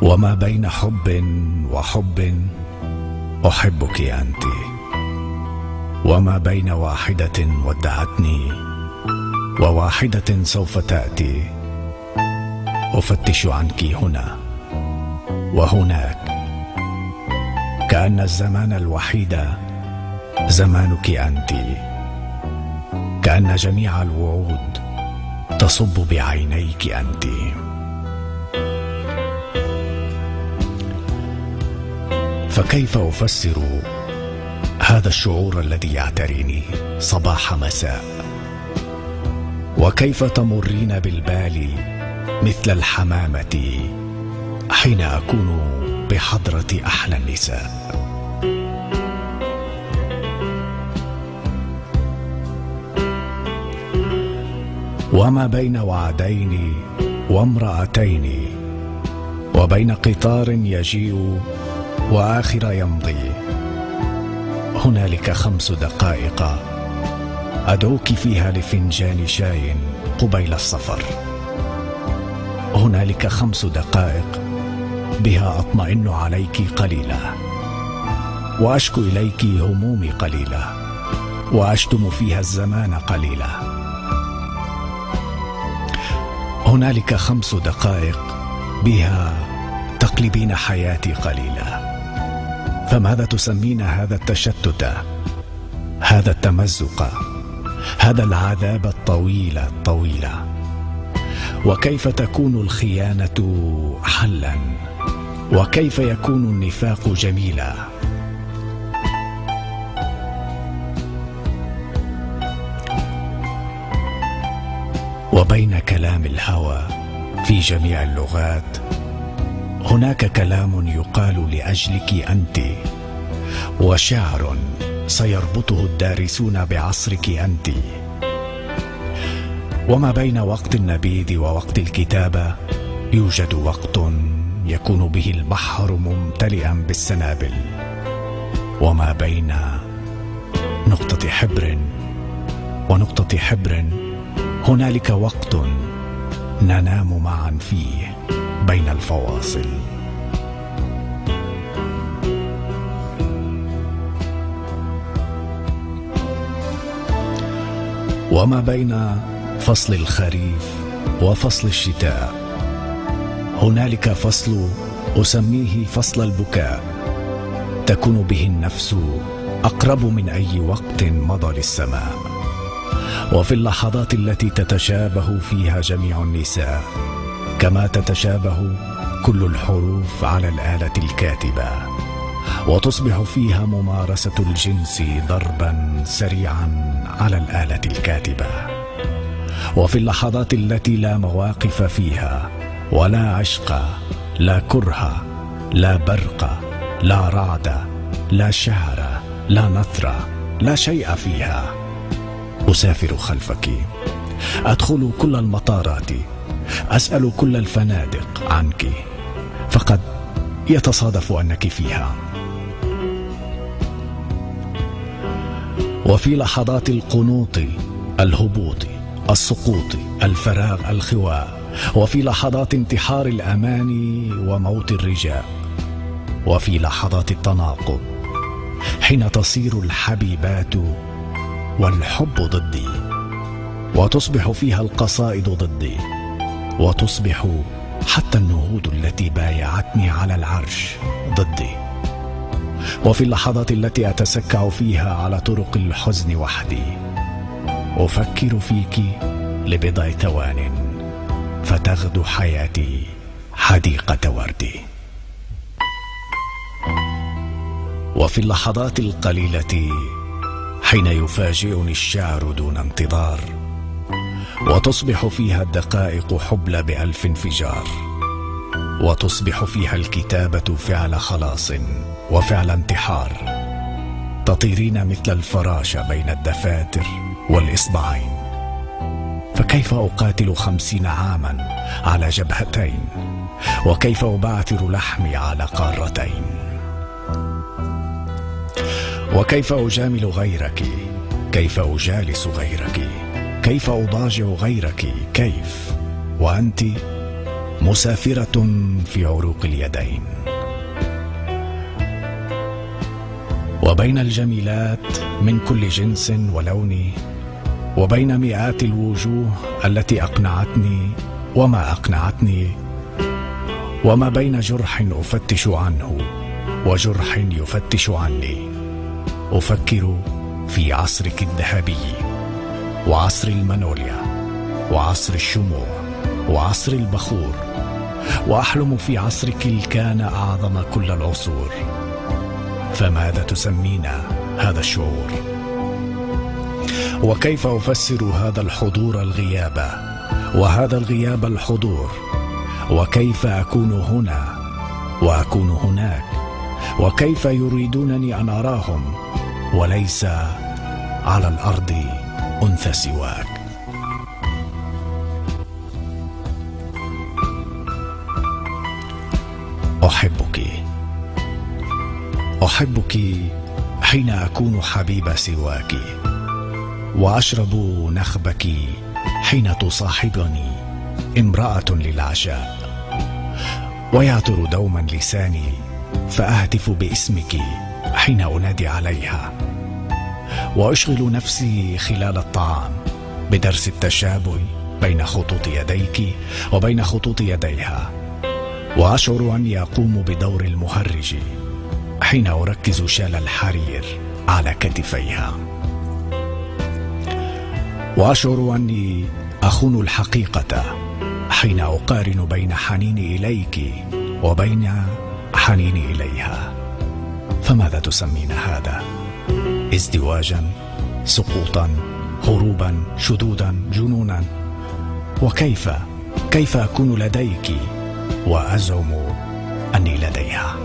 وما بين حب وحب أحبك أنت، وما بين واحدة ودعتني وواحدة سوف تأتي، أفتش عنك هنا وهناك، كأن الزمان الوحيد زمانك أنت، كأن جميع الوعود تصب بعينيك أنت. فكيف أفسر هذا الشعور الذي يعتريني صباح مساء؟ وكيف تمرين بالبال مثل الحمامة حين أكون بحضرة أحلى النساء؟ وما بين وعدين وامرأتين، وبين قطار يجيء وآخر يمضي، هنالك 5 دقائق أدعوك فيها لفنجان شاي قبيل السفر، هنالك 5 دقائق بها أطمئن عليك قليلا، وأشكو إليك همومي قليلا، وأشتم فيها الزمان قليلا، هنالك 5 دقائق بها تقلبين حياتي قليلا. فماذا تسمين هذا التشتت، هذا التمزق، هذا العذاب الطويل الطويل؟ وكيف تكون الخيانة حلا؟ وكيف يكون النفاق جميلا؟ وبين كلام الهوى في جميع اللغات، هناك كلام يقال لأجلك أنت، وشعر سيربطه الدارسون بعصرك أنت. وما بين وقت النبيذ ووقت الكتابة يوجد وقت يكون به البحر ممتلئا بالسنابل، وما بين نقطة حبر ونقطة حبر هنالك وقت ننام معا فيه بين الفواصل. وما بين فصل الخريف وفصل الشتاء هنالك فصل أسميه فصل البكاء، تكون به النفس أقرب من أي وقت مضى للسماء. وفي اللحظات التي تتشابه فيها جميع النساء، كما تتشابه كل الحروف على الآلة الكاتبة، وتصبح فيها ممارسة الجنس ضربا سريعا على الآلة الكاتبة. وفي اللحظات التي لا مواقف فيها، ولا عشق، لا كره، لا برق، لا رعد، لا شعر، لا نثر، لا شيء فيها، أسافر خلفك، أدخل كل المطارات، أسأل كل الفنادق عنك، فقد يتصادف أنك فيها. وفي لحظات القنوط، الهبوط، السقوط، الفراغ، الخواء، وفي لحظات انتحار الأماني وموت الرجاء، وفي لحظات التناقض حين تصير الحبيبات والحب ضدي، وتصبح فيها القصائد ضدي، وتصبح حتى النهود التي بايعتني على العرش ضدي. وفي اللحظات التي أتسكع فيها على طرق الحزن وحدي، أفكر فيك لبضع ثوان، فتغدو حياتي حديقة ورد. وفي اللحظات القليلة حين يفاجئني الشعر دون انتظار، وتصبح فيها الدقائق حبلى ب1000 انفجار، وتصبح فيها الكتابة فعل خلاص وفعل انتحار، تطيرين مثل الفراشة بين الدفاتر والإصبعين. فكيف أقاتل 50 عاما على جبهتين؟ وكيف أبعثر لحمي على قارتين؟ وكيف أجامل غيرك؟ كيف أجالس غيرك؟ كيف أضاجع غيرك؟ كيف وأنت مسافرة في عروق اليدين. وبين الجميلات من كل جنس ولون، وبين مئات الوجوه التي أقنعتني وما أقنعتني، وما بين جرح أفتش عنه وجرح يفتش عني، أفكر في عصرك الذهبي وعصر المانوليا وعصر الشموع وعصر البخور، وأحلم في عصرك كان أعظم كل العصور. فماذا تسمين هذا الشعور؟ وكيف أفسر هذا الحضور الغياب وهذا الغياب الحضور؟ وكيف أكون هنا وأكون هناك؟ وكيف يريدونني أن أراهم وليس على الأرض أنثى سواك؟ أحبك حين أكون حبيب سواك، وأشرب نخبك حين تصاحبني امرأة للعشاء، ويعطر دوما لساني فأهتف باسمك حين أنادي عليها، وأشغل نفسي خلال الطعام بدرس التشابه بين خطوط يديك وبين خطوط يديها، وأشعر أني أقوم بدور المهرج حين أركز شال الحرير على كتفيها، وأشعر أني أخون الحقيقة حين أقارن بين حنيني إليك وبين حنيني إليها. فماذا تسمين هذا؟ ازدواجا، سقوطا، هروبا، شذوذا، جنونا؟ وكيف أكون لديك وأزعم أني لديها؟